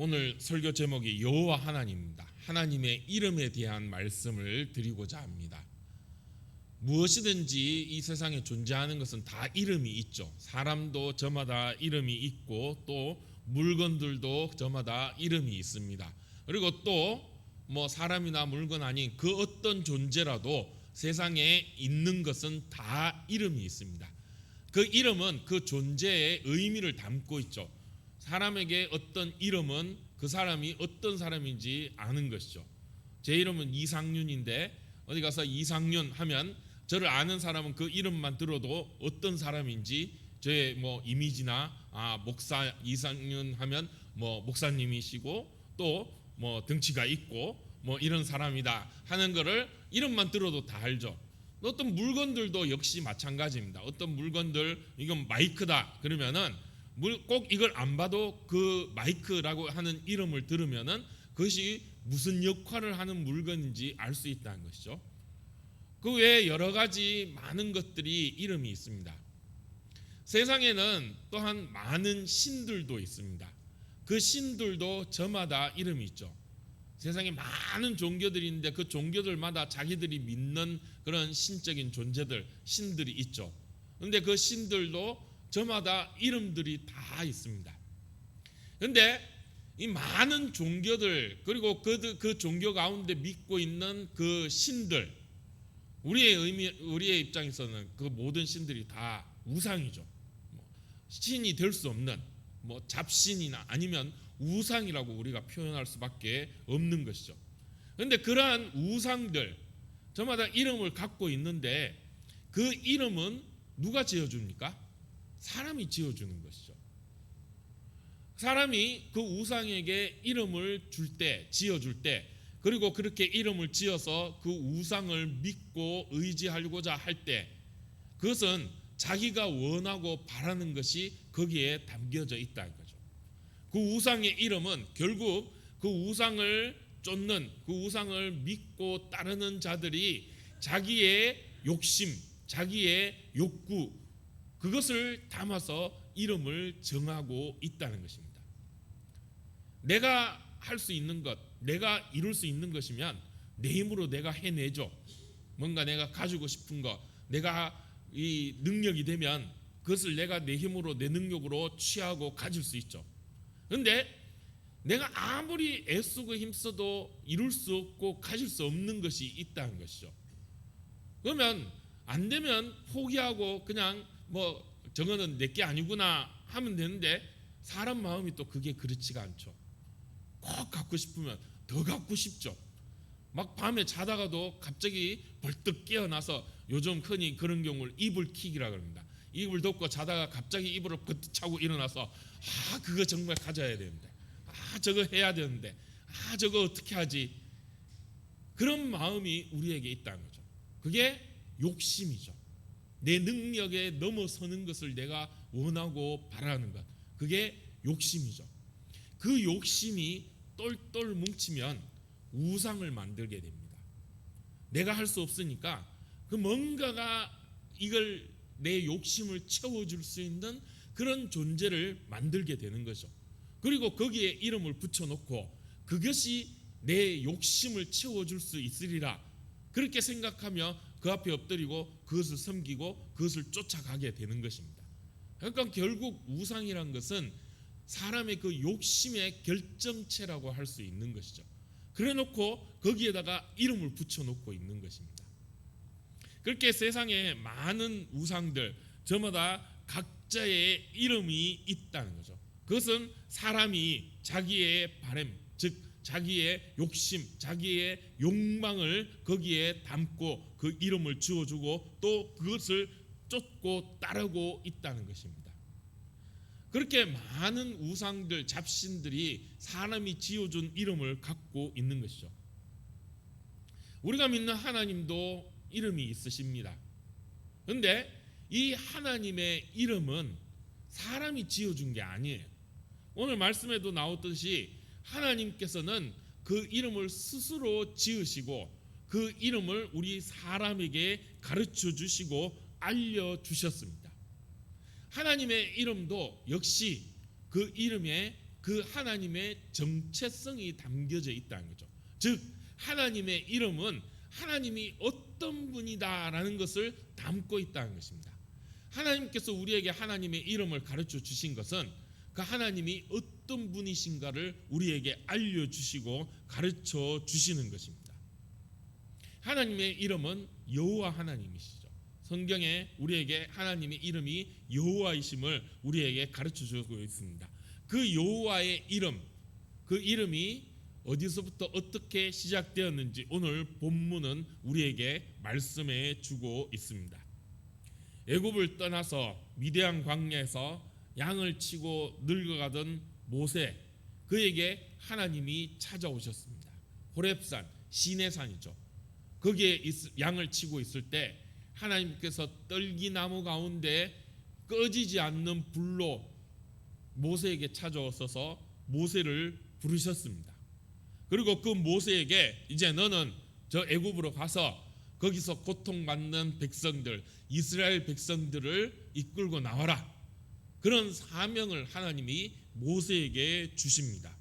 오늘 설교 제목이 여호와 하나님입니다. 하나님의 이름에 대한 말씀을 드리고자 합니다. 무엇이든지 이 세상에 존재하는 것은 다 이름이 있죠. 사람도 저마다 이름이 있고 또 물건들도 저마다 이름이 있습니다. 그리고 또 사람이나 물건 아닌 그 어떤 존재라도 세상에 있는 것은 다 이름이 있습니다. 그 이름은 그 존재의 의미를 담고 있죠. 사람에게 어떤 이름은 그 사람이 어떤 사람인지 아는 것이죠. 제 이름은 이상윤인데 어디 가서 이상윤 하면 저를 아는 사람은 그 이름만 들어도 어떤 사람인지 저의 이미지나 목사 이상윤 하면 목사님이시고 또 등치가 있고 이런 사람이다 하는 거를 이름만 들어도 다 알죠. 어떤 물건들도 역시 마찬가지입니다. 어떤 물건들 이건 마이크다 그러면은 꼭 이걸 안 봐도 그 마이크라고 하는 이름을 들으면은 그것이 무슨 역할을 하는 물건인지 알 수 있다는 것이죠. 그 외에 여러 가지 많은 것들이 이름이 있습니다. 세상에는 또한 많은 신들도 있습니다. 그 신들도 저마다 이름이 있죠. 세상에 많은 종교들이 있는데 그 종교들마다 자기들이 믿는 그런 신적인 존재들, 신들이 있죠. 그런데 그 신들도 저마다 이름들이 다 있습니다. 그런데 이 많은 종교들 그리고 그 종교 가운데 믿고 있는 그 신들, 우리의 입장에서는 그 모든 신들이 다 우상이죠. 신이 될 수 없는 잡신이나 아니면 우상이라고 우리가 표현할 수밖에 없는 것이죠. 그런데 그러한 우상들 저마다 이름을 갖고 있는데 그 이름은 누가 지어줍니까? 사람이 지어주는 것이죠. 사람이 그 우상에게 이름을 지어줄 때 그리고 그렇게 이름을 지어서 그 우상을 믿고 의지하고자 할 때 그것은 자기가 원하고 바라는 것이 거기에 담겨져 있다는 거죠. 그 우상의 이름은 결국 그 우상을 쫓는 그 우상을 믿고 따르는 자들이 자기의 욕심, 자기의 욕구 그것을 담아서 이름을 정하고 있다는 것입니다. 내가 할 수 있는 것, 내가 이룰 수 있는 것이면 내 힘으로 내가 해내죠. 뭔가 내가 가지고 싶은 것, 내가 이 능력이 되면 그것을 내가 내 힘으로 내 능력으로 취하고 가질 수 있죠. 그런데 내가 아무리 애쓰고 힘써도 이룰 수 없고 가질 수 없는 것이 있다는 것이죠. 그러면 안 되면 포기하고 그냥 저거는 내게 아니구나 하면 되는데 사람 마음이 또 그게 그렇지가 않죠. 꼭 갖고 싶으면 더 갖고 싶죠. 막 밤에 자다가도 갑자기 벌떡 깨어나서 요즘 흔히 그런 경우를 이불킥이라고 합니다. 이불 덮고 자다가 갑자기 이불을 버뜩 차고 일어나서 그거 정말 가져야 되는데 저거 해야 되는데 저거 어떻게 하지? 그런 마음이 우리에게 있다는 거죠. 그게 욕심이죠. 내 능력에 넘어서는 것을 내가 원하고 바라는 것, 그게 욕심이죠. 그 욕심이 똘똘 뭉치면 우상을 만들게 됩니다. 내가 할 수 없으니까 그 뭔가가 이걸 내 욕심을 채워줄 수 있는 그런 존재를 만들게 되는 거죠. 그리고 거기에 이름을 붙여놓고 그것이 내 욕심을 채워줄 수 있으리라 그렇게 생각하며 그 앞에 엎드리고 그것을 섬기고 그것을 쫓아가게 되는 것입니다. 그러니까 결국 우상이란 것은 사람의 그 욕심의 결정체라고 할 수 있는 것이죠. 그래놓고 거기에다가 이름을 붙여놓고 있는 것입니다. 그렇게 세상에 많은 우상들 저마다 각자의 이름이 있다는 거죠. 그것은 사람이 자기의 바람, 즉 자기의 욕심, 자기의 욕망을 거기에 담고 그 이름을 지어주고 또 그것을 쫓고 따르고 있다는 것입니다. 그렇게 많은 우상들, 잡신들이 사람이 지어준 이름을 갖고 있는 것이죠. 우리가 믿는 하나님도 이름이 있으십니다. 그런데 이 하나님의 이름은 사람이 지어준 게 아니에요. 오늘 말씀에도 나왔듯이 하나님께서는 그 이름을 스스로 지으시고 그 이름을 우리 사람에게 가르쳐 주시고 알려주셨습니다. 하나님의 이름도 역시 그 이름에 그 그 하나님의 정체성이 담겨져 있다는 거죠. 즉 하나님의 이름은 하나님이 어떤 분이다라는 것을 담고 있다는 것입니다. 하나님께서 우리에게 하나님의 이름을 가르쳐 주신 것은 그 하나님이 어떤 분이신가를 우리에게 알려주시고 가르쳐 주시는 것입니다. 하나님의 이름은 여호와 하나님이시죠. 성경에 우리에게 하나님의 이름이 여호와이심을 우리에게 가르쳐 주고 있습니다. 그 여호와의 이름, 그 이름이 어디서부터 어떻게 시작되었는지 오늘 본문은 우리에게 말씀해 주고 있습니다. 애굽을 떠나서 미디안 광야에서 양을 치고 늙어가던 모세, 그에게 하나님이 찾아오셨습니다. 호렙산, 시내산이죠. 거기에 양을 치고 있을 때 하나님께서 떨기나무 가운데 꺼지지 않는 불로 모세에게 찾아오셔서 모세를 부르셨습니다. 그리고 그 모세에게 이제 너는 저 애굽으로 가서 거기서 고통받는 백성들, 이스라엘 백성들을 이끌고 나와라. 그런 사명을 하나님이 모세에게 주십니다.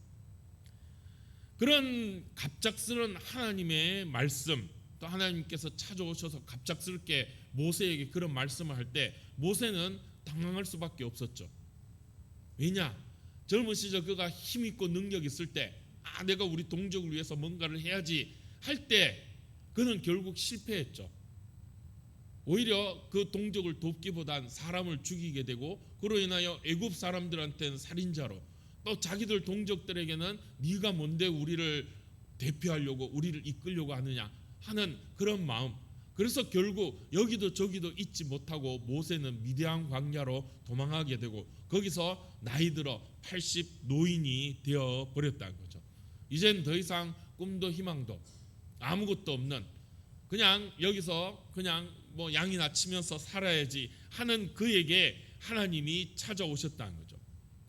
그런 갑작스러운 하나님의 말씀, 또 하나님께서 찾아오셔서 갑작스럽게 모세에게 그런 말씀을 할 때 모세는 당황할 수밖에 없었죠. 왜냐? 젊은 시절 그가 힘있고 능력 있을 때 내가 우리 동족을 위해서 뭔가를 해야지 할 때 그는 결국 실패했죠. 오히려 그 동족을 돕기보단 사람을 죽이게 되고 그로 인하여 애굽 사람들한테는 살인자로, 또 자기들 동족들에게는 네가 뭔데 우리를 대표하려고 우리를 이끌려고 하느냐 하는 그런 마음. 그래서 결국 여기도 저기도 잊지 못하고 모세는 미디안 광야로 도망하게 되고 거기서 나이 들어 80 노인이 되어 버렸다는 거죠. 이젠 더 이상 꿈도 희망도 아무것도 없는, 그냥 여기서 그냥 뭐 양이나 치면서 살아야지 하는 그에게 하나님이 찾아오셨다는 거죠.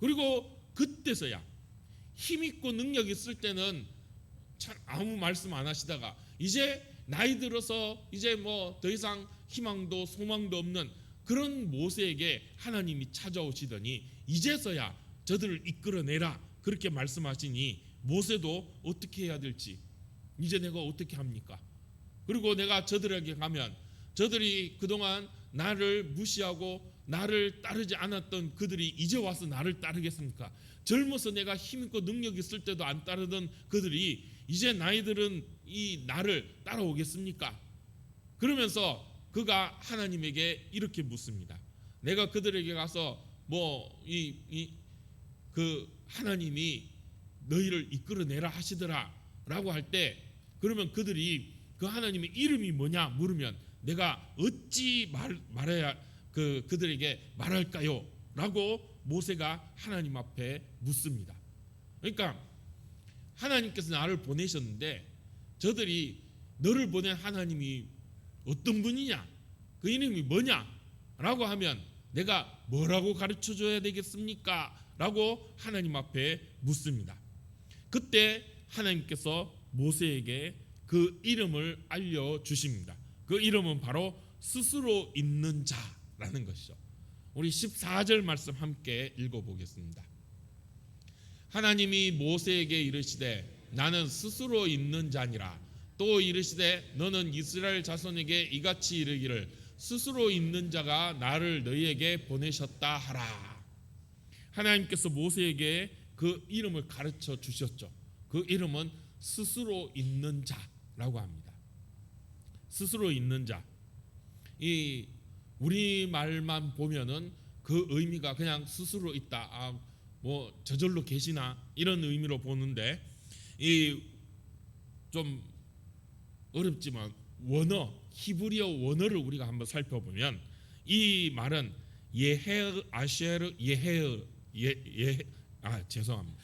그리고 그때서야 힘있고 능력 있을 때는 참 아무 말씀 안 하시다가 이제 나이 들어서 이제 뭐 더 이상 희망도 소망도 없는 그런 모세에게 하나님이 찾아오시더니 이제서야 저들을 이끌어내라 그렇게 말씀하시니 모세도 어떻게 해야 될지, 이제 내가 어떻게 합니까? 그리고 내가 저들에게 가면 저들이 그동안 나를 무시하고 나를 따르지 않았던 그들이 이제 와서 나를 따르겠습니까? 젊어서 내가 힘있고 능력 있을 때도 안 따르던 그들이 이제 나이 들은 이 나를 따라오겠습니까? 그러면서 그가 하나님에게 이렇게 묻습니다. 내가 그들에게 가서 그 하나님이 너희를 이끌어내라 하시더라 라고 할 때, 그러면 그들이 그 하나님의 이름이 뭐냐 물으면 내가 어찌 말해야 그들에게 말할까요? 라고 모세가 하나님 앞에 묻습니다. 그러니까 하나님께서 나를 보내셨는데 저들이 너를 보낸 하나님이 어떤 분이냐, 그 이름이 뭐냐 라고 하면 내가 뭐라고 가르쳐 줘야 되겠습니까? 라고 하나님 앞에 묻습니다. 그때 하나님께서 모세에게 그 이름을 알려주십니다. 그 이름은 바로 스스로 있는 자라는 것이죠. 우리 14절 말씀 함께 읽어보겠습니다. 하나님이 모세에게 이르시되 나는 스스로 있는 자니라. 또 이르시되 너는 이스라엘 자손에게 이같이 이르기를 스스로 있는 자가 나를 너희에게 보내셨다 하라. 하나님께서 모세에게 그 이름을 가르쳐 주셨죠. 그 이름은 스스로 있는 자라고 합니다. 스스로 있는 자. 이 우리말만 보면은 그 의미가 그냥 스스로 있다, 뭐 저절로 계시나 이런 의미로 보는데, 이 좀 어렵지만 원어, 히브리어 원어를 우리가 한번 살펴보면 이 말은 예헤 아쉐르 죄송합니다.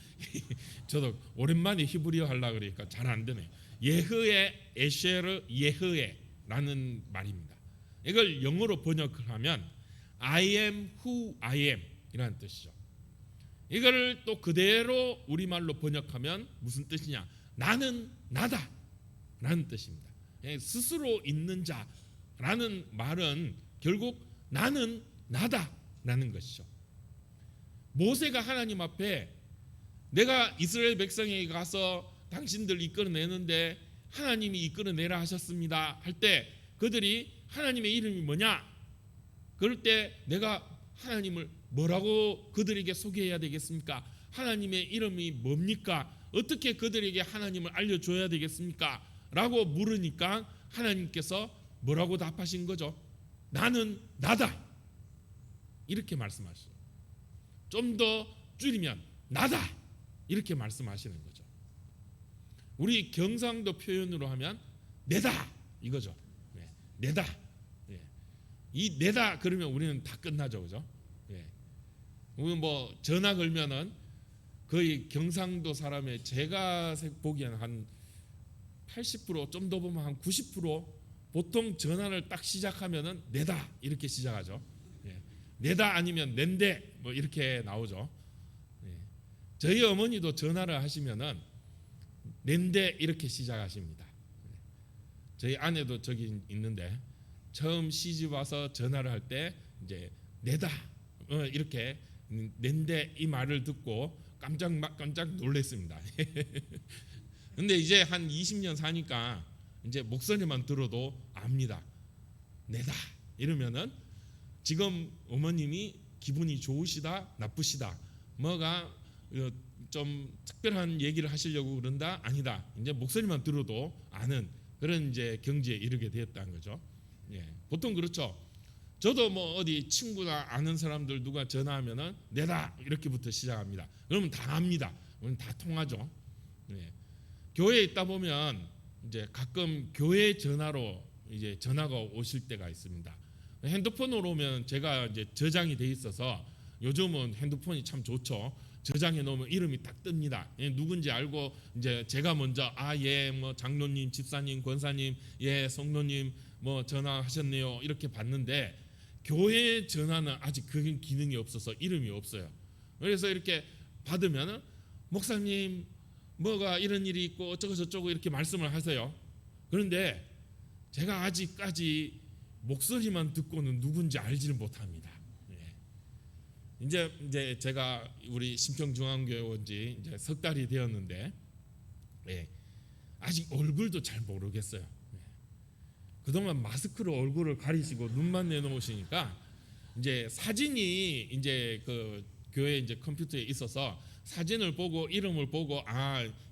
저도 오랜만에 히브리어 하려고 그러니까 잘 안 되네요. 예흐에 에쉐르 예흐에라는 말입니다. 이걸 영어로 번역을 하면 I am who I am 이라는 뜻이죠. 이걸 또 그대로 우리말로 번역하면 무슨 뜻이냐? 나는 나다 라는 뜻입니다. 스스로 있는 자라는 말은 결국 나는 나다 라는 것이죠. 모세가 하나님 앞에 내가 이스라엘 백성에게 가서 당신들 이끌어내는데 하나님이 이끌어내라 하셨습니다 할 때 그들이 하나님의 이름이 뭐냐? 그럴 때 내가 하나님을 뭐라고 그들에게 소개해야 되겠습니까? 하나님의 이름이 뭡니까? 어떻게 그들에게 하나님을 알려줘야 되겠습니까? 라고 물으니까 하나님께서 뭐라고 답하신 거죠? 나는 나다, 이렇게 말씀하시죠. 좀 더 줄이면 나다, 이렇게 말씀하시는 거죠. 우리 경상도 표현으로 하면 내다 이거죠. 네, 내다. 네. 이 내다 그러면 우리는 다 끝나죠, 그죠? 네. 우리 뭐 전화 걸면은 거의 경상도 사람의 제가 보기에는 한 80% 좀 더 보면 한 90% 보통 전화를 딱 시작하면은 내다 이렇게 시작하죠. 네. 내다 아니면 낸데 뭐 이렇게 나오죠. 네. 저희 어머니도 전화를 하시면은 낸데 이렇게 시작하십니다. 저희 아내도 저기 있는데 처음 시집 와서 전화를 할 때 이제 내다 이렇게 낸데 이 말을 듣고 깜짝 놀랐습니다. 근데 이제 한 20년 사니까 이제 목소리만 들어도 압니다. 내다 이러면은 지금 어머님이 기분이 좋으시다 나쁘시다 뭐가 좀 특별한 얘기를 하시려고 그런다 아니다, 이제 목소리만 들어도 아는 그런 이제 경지에 이르게 되었다는 거죠. 예, 보통 그렇죠. 저도 뭐 어디 친구나 아는 사람들 누가 전화하면은 내다 이렇게부터 시작합니다. 그러면 다 압니다. 우리는 다 통하죠. 예. 교회에 있다 보면 이제 가끔 교회 전화로 이제 전화가 오실 때가 있습니다. 핸드폰으로 오면 제가 이제 저장이 돼 있어서 요즘은 핸드폰이 참 좋죠. 저장해 놓으면 이름이 딱 뜹니다. 예, 누군지 알고 이제 제가 먼저 예 뭐 장로님, 집사님, 권사님, 예 성도님 뭐 전화하셨네요 이렇게 받는데 교회 전화는 아직 그 기능이 없어서 이름이 없어요. 그래서 이렇게 받으면 목사님 뭐가 이런 일이 있고 어쩌고 저쩌고 이렇게 말씀을 하세요. 그런데 제가 아직까지 목소리만 듣고는 누군지 알지를 못합니다. 이제 제가 우리 심평중앙교회 온지 이제 석 달이 되었는데 아직 얼굴도 잘 모르겠어요. 그동안 마스크로 얼굴을 가리시고 눈만 내놓으시니까 이제 사진이 이제 그 교회 이제 컴퓨터에 있어서 사진을 보고 이름을 보고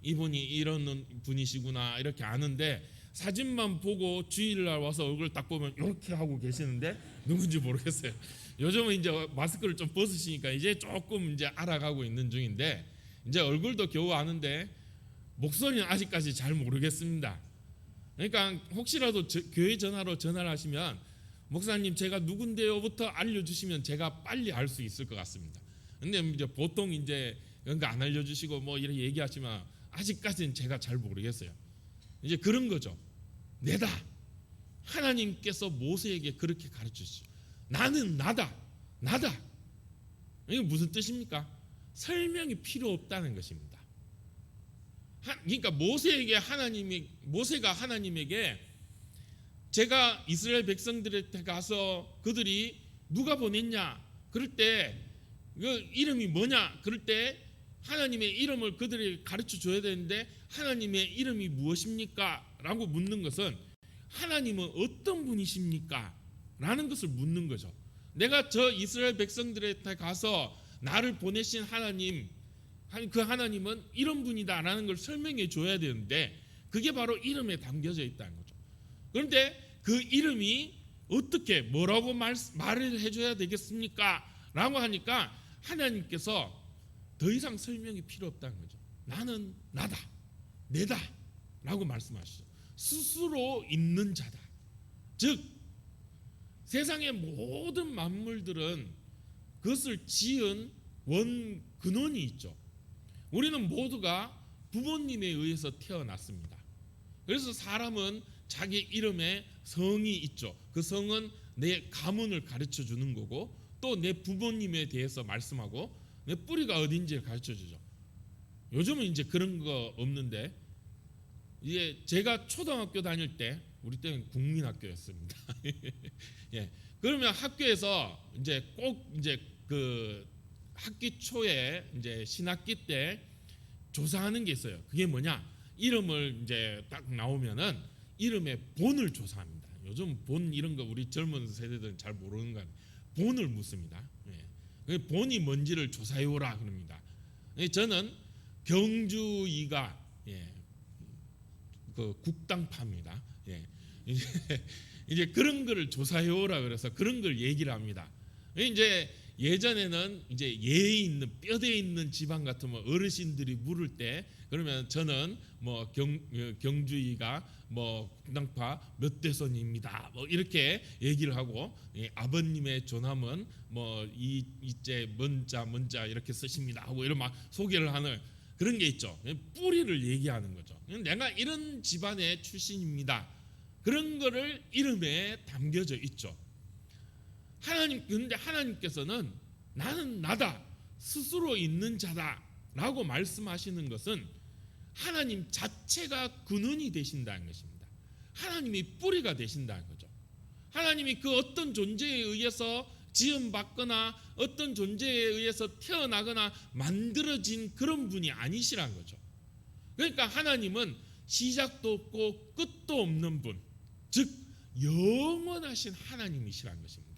이분이 이런 분이시구나 이렇게 아는데 사진만 보고 주일날 와서 얼굴 딱 보면 이렇게 하고 계시는데 누군지 모르겠어요. 요즘은 이제 마스크를 좀 벗으시니까 이제 조금 이제 알아가고 있는 중인데 이제 얼굴도 겨우 아는데 목소리는 아직까지 잘 모르겠습니다. 그러니까 혹시라도 교회 전화로 전화를 하시면 목사님 제가 누군데요부터 알려주시면 제가 빨리 알 수 있을 것 같습니다. 근데 이제 보통 이제 그런 거 안 알려주시고 뭐 이렇게 얘기하지만 아직까지는 제가 잘 모르겠어요. 이제 그런 거죠. 내다. 하나님께서 모세에게 그렇게 가르치시죠. 나는 나다. 이게 무슨 뜻입니까? 설명이 필요 없다는 것입니다. 그러니까 모세가 하나님에게 제가 이스라엘 백성들한테 가서 그들이 누가 보냈냐 그럴 때 그 이름이 뭐냐 그럴 때 하나님의 이름을 그들에게 가르쳐 줘야 되는데 하나님의 이름이 무엇입니까? 라고 묻는 것은 하나님은 어떤 분이십니까? 라는 것을 묻는 거죠. 내가 저 이스라엘 백성들한테 가서 나를 보내신 하나님, 그 하나님은 이런 분이다 라는 걸 설명해 줘야 되는데 그게 바로 이름에 담겨져 있다는 거죠. 그런데 그 이름이 어떻게 뭐라고 말을 해줘야 되겠습니까? 라고 하니까 하나님께서 더 이상 설명이 필요 없다는 거죠. 나는 나다, 내다 라고 말씀하시죠. 스스로 있는 자다. 즉 세상의 모든 만물들은 그것을 지은 근원이 있죠. 우리는 모두가 부모님에 의해서 태어났습니다. 그래서 사람은 자기 이름에 성이 있죠. 그 성은 내 가문을 가르쳐 주는 거고 또 내 부모님에 대해서 말씀하고 내 뿌리가 어딘지를 가르쳐 주죠. 요즘은 이제 그런 거 없는데 이제 제가 초등학교 다닐 때 우리 때는 국민학교였습니다. 예. 그러면 학교에서 이제 꼭 이제 그 학기 초에 이제 신학기 때 조사하는 게 있어요. 그게 뭐냐? 이름을 이제 딱 나오면은 이름의 본을 조사합니다. 요즘 본 이런 거 우리 젊은 세대들은 잘 모르는 거 아니에요. 본을 묻습니다. 예. 본이 뭔지를 조사해오라 그럽니다. 저는 경주이가 그 국당파입니다. 이제 그런 거를 조사해오라 그래서 그런 걸 얘기를 합니다. 이제 예전에는 이제 예에 있는 뼈대 있는 지방 같으면 어르신들이 물을 때 그러면 저는 뭐 경주이가 뭐 국당파 몇 대손입니다. 뭐 이렇게 얘기를 하고 아버님의 조남은 뭐 이제 먼자 이렇게 쓰십니다 하고 이런 막 소개를 하는 그런 게 있죠. 뿌리를 얘기하는 거죠. 내가 이런 집안의 출신입니다. 그런 거를 이름에 담겨져 있죠. 근데 하나님께서는 나는 나다, 스스로 있는 자다라고 말씀하시는 것은 하나님 자체가 근원이 되신다는 것입니다. 하나님이 뿌리가 되신다는 거죠. 하나님이 그 어떤 존재에 의해서 지음받거나 어떤 존재에 의해서 태어나거나 만들어진 그런 분이 아니시란 거죠. 그러니까 하나님은 시작도 없고 끝도 없는 분, 즉 영원하신 하나님이시란 것입니다.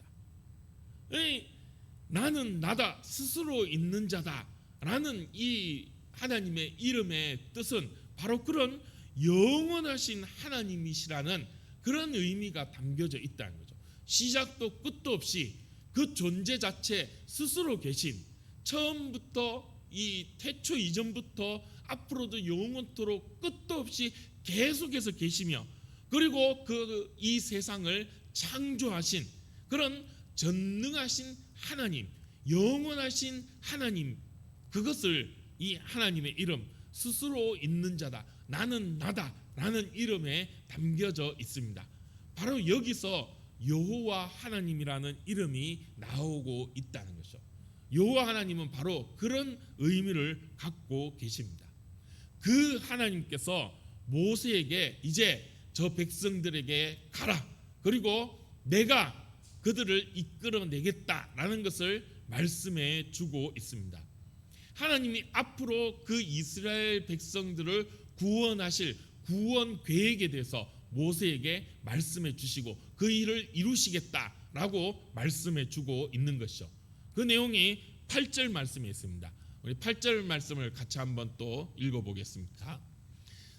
나는 나다, 스스로 있는 자다라는 이 하나님의 이름의 뜻은 바로 그런 영원하신 하나님이시라는 그런 의미가 담겨져 있다는 거죠. 시작도 끝도 없이 그 존재 자체 스스로 계신, 처음부터 이 태초 이전부터 앞으로도 영원토록 끝도 없이 계속해서 계시며, 그리고 이 세상을 창조하신 그런 전능하신 하나님, 영원하신 하나님, 그것을 이 하나님의 이름, 스스로 있는 자다, 나는 나다라는 이름에 담겨져 있습니다. 바로 여기서 여호와 하나님이라는 이름이 나오고 있다는 것이죠. 여호와 하나님은 바로 그런 의미를 갖고 계십니다. 그 하나님께서 모세에게 이제 저 백성들에게 가라, 그리고 내가 그들을 이끌어내겠다라는 것을 말씀해 주고 있습니다. 하나님이 앞으로 그 이스라엘 백성들을 구원하실 구원 계획에 대해서 모세에게 말씀해 주시고 그 일을 이루시겠다라고 말씀해 주고 있는 것이죠. 그 내용이 8절 말씀에 있습니다. 우리 8절 말씀을 같이 한번 또 읽어보겠습니다.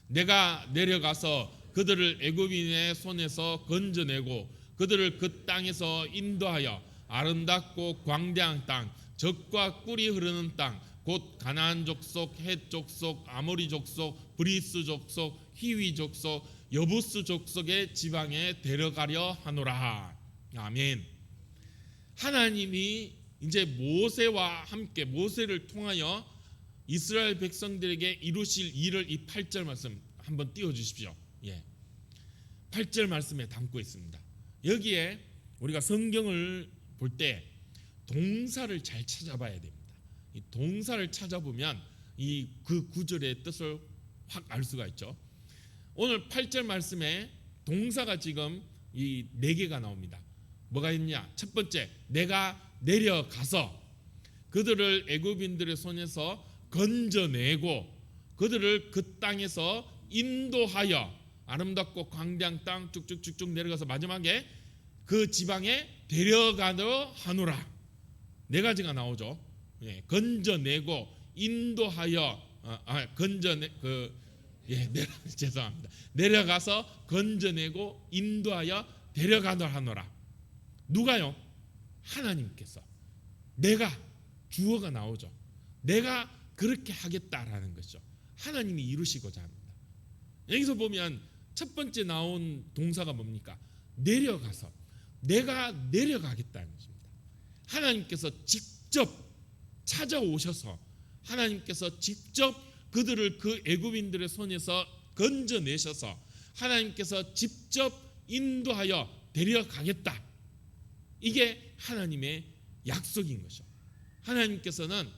내가 내려가서 그들을 애굽인의 손에서 건져내고 그들을 그 땅에서 인도하여 아름답고 광대한 땅, 젖과 꿀이 흐르는 땅, 곧 가나안 족속, 헷 족속, 아모리 족속, 브리스 족속, 히위 족속, 여부스 족속의 지방에 데려가려 하노라. 아멘. 하나님이 이제 모세와 함께 모세를 통하여 이스라엘 백성들에게 이루실 일을 이 8절 말씀 한번 띄워 주십시오. 8절 말씀에 담고 있습니다. 여기에 우리가 성경을 볼 때 동사를 잘 찾아봐야 됩니다. 이 동사를 찾아보면 이 그 구절의 뜻을 확 알 수가 있죠. 오늘 8절 말씀에 동사가 지금 이 4개가 나옵니다. 뭐가 있냐? 첫 번째, 내가 내려가서 그들을 애굽인들의 손에서 건져내고 그들을 그 땅에서 인도하여 아름답고 광대한 땅 쭉쭉쭉쭉 내려가서 마지막에 그 지방에 데려가려 하노라. 4가지가 나오죠. 건져내고 인도하여 죄송합니다. 내려가서 건져내고 인도하여 데려가려 하노라. 누가요? 하나님께서. 내가, 주어가 나오죠. 내가 그렇게 하겠다라는 것이죠. 하나님이 이루시고자 합니다. 여기서 보면 첫 번째 나온 동사가 뭡니까? 내려가서, 내가 내려가겠다는 것입니다. 하나님께서 직접 찾아오셔서 하나님께서 직접 그들을 그 애굽인들의 손에서 건져내셔서 하나님께서 직접 인도하여 데려가겠다. 이게 하나님의 약속인 것이죠. 하나님께서는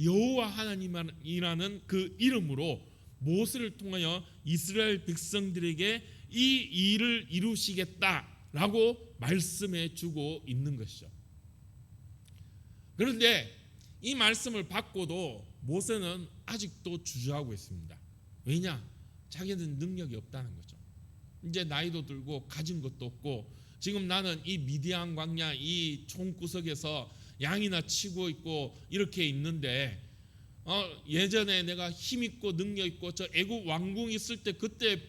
여호와 하나님이라는 그 이름으로 모세를 통하여 이스라엘 백성들에게 이 일을 이루시겠다라고 말씀해 주고 있는 것이죠. 그런데 이 말씀을 받고도 모세는 아직도 주저하고 있습니다. 왜냐? 자기는 능력이 없다는 거죠. 이제 나이도 들고 가진 것도 없고 지금 나는 이 미디안 광야 이 총구석에서 양이나 치고 있고 이렇게 있는데 예전에 내가 힘 있고 능력 있고 저 애굽 왕궁 있을 때 그때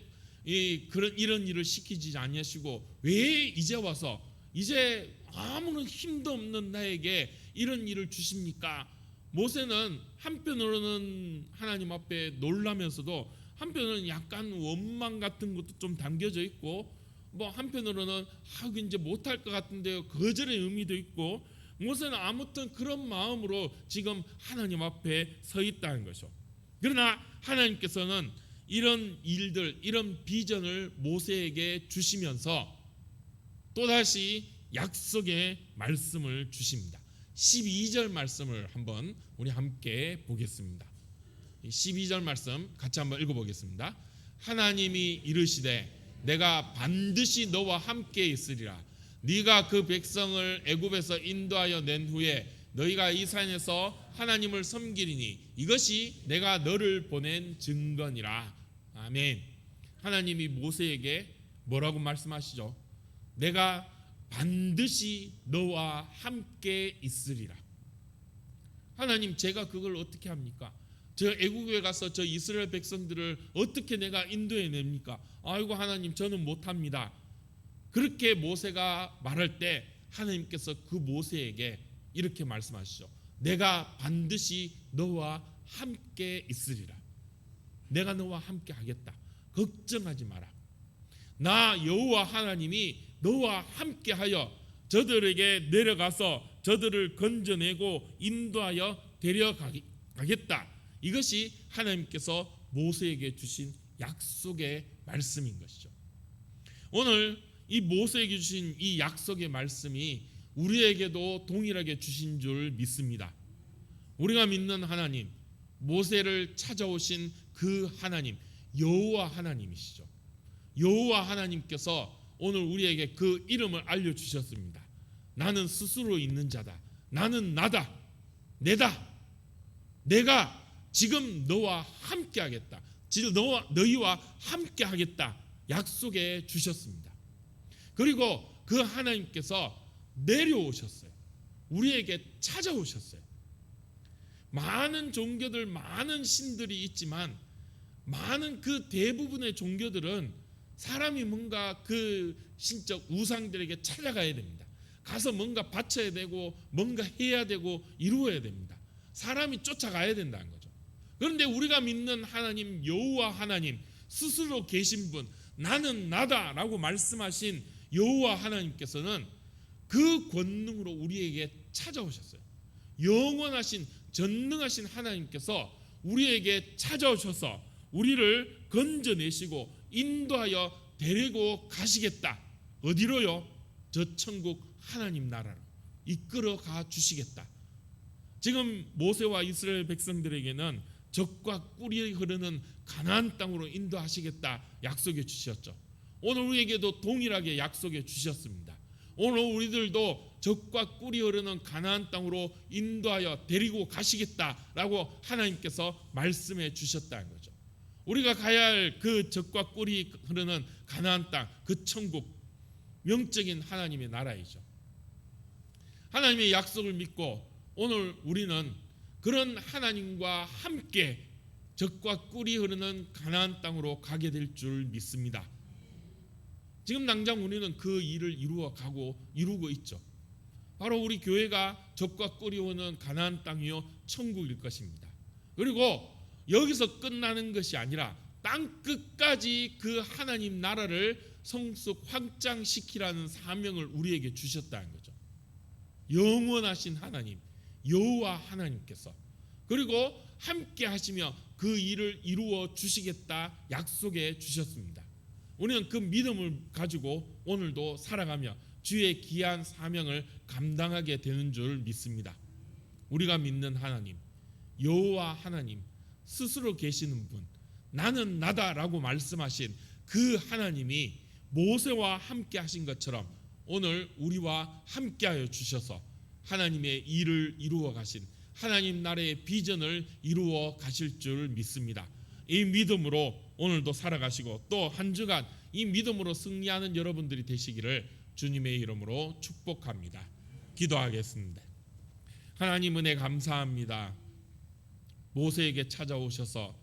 이런 일을 시키지 아니하시고 왜 이제 와서 이제 아무런 힘도 없는 나에게 이런 일을 주십니까? 모세는 한편으로는 하나님 앞에 놀라면서도 한편으로는 약간 원망 같은 것도 좀 담겨져 있고 뭐 한편으로는 이제 못할 것 같은데요 거절의 의미도 있고 모세는 아무튼 그런 마음으로 지금 하나님 앞에 서 있다는 것이죠. 그러나 하나님께서는 이런 일들 이런 비전을 모세에게 주시면서 또다시 약속의 말씀을 주십니다. 12절 말씀을 한번 우리 함께 보겠습니다. 12절 말씀 같이 한번 읽어보겠습니다. 하나님이 이르시되 내가 반드시 너와 함께 있으리라. 네가 그 백성을 애굽에서 인도하여 낸 후에 너희가 이 산에서 하나님을 섬기리니 이것이 내가 너를 보낸 증거니라. 아멘. 하나님이 모세에게 뭐라고 말씀하시죠? 내가 반드시 너와 함께 있으리라. 하나님 제가 그걸 어떻게 합니까? 저 애국에 가서 저 이스라엘 백성들을 어떻게 내가 인도해 냅니까? 아이고 하나님 저는 못합니다. 그렇게 모세가 말할 때 하나님께서 그 모세에게 이렇게 말씀하시죠. 내가 반드시 너와 함께 있으리라. 내가 너와 함께 하겠다. 걱정하지 마라. 나 여호와 하나님이 너와 함께 하여 저들에게 내려가서 저들을 건져내고 인도하여 데려가겠다. 이것이 하나님께서 모세에게 주신 약속의 말씀인 것이죠. 오늘 이 모세에게 주신 이 약속의 말씀이 우리에게도 동일하게 주신 줄 믿습니다. 우리가 믿는 하나님, 모세를 찾아오신 그 하나님, 여호와 하나님이시죠. 여호와 하나님께서 오늘 우리에게 그 이름을 알려주셨습니다. 나는 스스로 있는 자다. 나는 나다. 내가 지금 너와 함께 하겠다. 지금 너희와 함께 하겠다. 약속해 주셨습니다. 그리고 그 하나님께서 내려오셨어요. 우리에게 찾아오셨어요. 많은 종교들, 많은 신들이 있지만 많은 그 대부분의 종교들은 사람이 뭔가 그 신적 우상들에게 찾아가야 됩니다. 가서 뭔가 바쳐야 되고 뭔가 해야 되고 이루어야 됩니다. 사람이 쫓아가야 된다는 거죠. 그런데 우리가 믿는 하나님 여호와 하나님 스스로 계신 분, 나는 나다라고 말씀하신 여호와 하나님께서는 그 권능으로 우리에게 찾아오셨어요. 영원하신 전능하신 하나님께서 우리에게 찾아오셔서 우리를 건져내시고 인도하여 데리고 가시겠다. 어디로요? 저 천국 하나님 나라로 이끌어 가 주시겠다. 지금 모세와 이스라엘 백성들에게는 젖과 꿀이 흐르는 가나안 땅으로 인도하시겠다 약속해 주셨죠. 오늘 우리에게도 동일하게 약속해 주셨습니다. 오늘 우리들도 젖과 꿀이 흐르는 가나안 땅으로 인도하여 데리고 가시겠다라고 하나님께서 말씀해 주셨다는 거죠. 우리가 가야 할 그 젖과 꿀이 흐르는 가나안 땅, 그 천국, 영적인 하나님의 나라이죠. 하나님의 약속을 믿고 오늘 우리는 그런 하나님과 함께 젖과 꿀이 흐르는 가나안 땅으로 가게 될 줄 믿습니다. 지금 당장 우리는 그 일을 이루고 있죠. 바로 우리 교회가 젖과 꿀이 흐르는 가나안 땅이요 천국일 것입니다. 그리고 여기서 끝나는 것이 아니라 땅 끝까지 그 하나님 나라를 성숙 확장시키라는 사명을 우리에게 주셨다는 거죠. 영원하신 하나님 여호와 하나님께서 그리고 함께 하시며 그 일을 이루어 주시겠다 약속해 주셨습니다. 우리는 그 믿음을 가지고 오늘도 살아가며 주의 귀한 사명을 감당하게 되는 줄 믿습니다. 우리가 믿는 하나님 여호와 하나님 스스로 계시는 분, 나는 나다라고 말씀하신 그 하나님이 모세와 함께 하신 것처럼 오늘 우리와 함께하여 주셔서 하나님의 일을 이루어 가신 하나님 나라의 비전을 이루어 가실 줄 믿습니다. 이 믿음으로 오늘도 살아가시고 또 한 주간 이 믿음으로 승리하는 여러분들이 되시기를 주님의 이름으로 축복합니다. 기도하겠습니다. 하나님 은혜 감사합니다. 모세에게 찾아오셔서